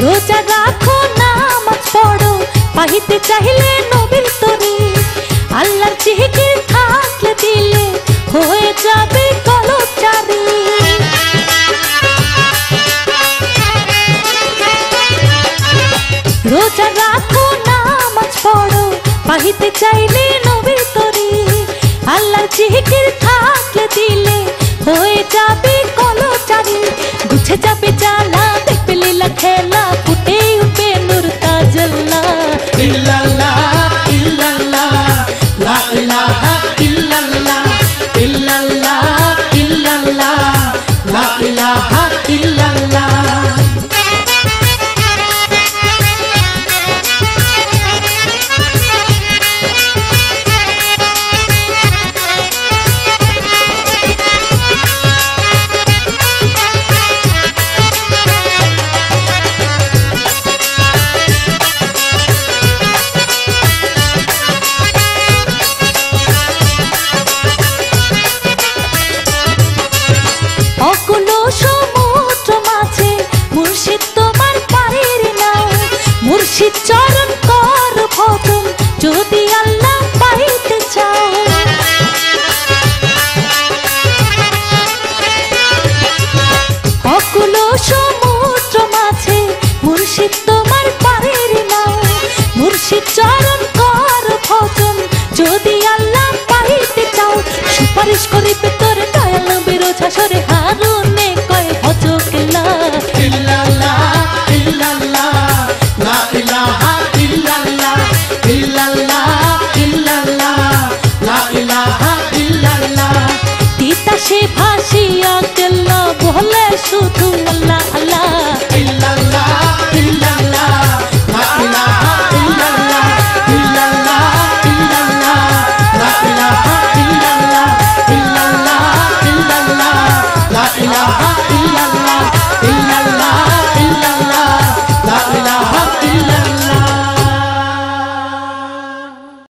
रोजा राखो नामाज पढ़ो पाहिते चाहिले नबीर तोरी आल्लाहर जिकिर थाकले दिले হয়ে যাবে কলচারি रोजा राखो नामाज पढ़ो पाहिते चाइले नबीर तोरी आल्लाहर जिकिर थाकले दिले হয়ে যাবে কলচারি গুছে যাবে জ্বালা দেখবে লীলা খেলা ফুটে উঠবে নূর তাজল্লা ইল্লাল্লাহ ইল্লাল্লাহ লা ইলাহা ইল্লাল্লাহ ইল্লাল্লাহ ইল্লাল্লাহ লা ইলাহা ইল্লাল্লাহ অকুলো সমুদ্র মাঝে মুর্শিদ তোমার পারের নাও মুর্শিদ চরণ কর ভজন যদি আল্লাহ পাইতে চাও অকুলো সমুদ্র মাঝে মুর্শিদ তোমার পারের নাও মুর্শিদ চরণ কর ভজন যদি আল্লাহ পাইতে চাও সুপারিশ করিবে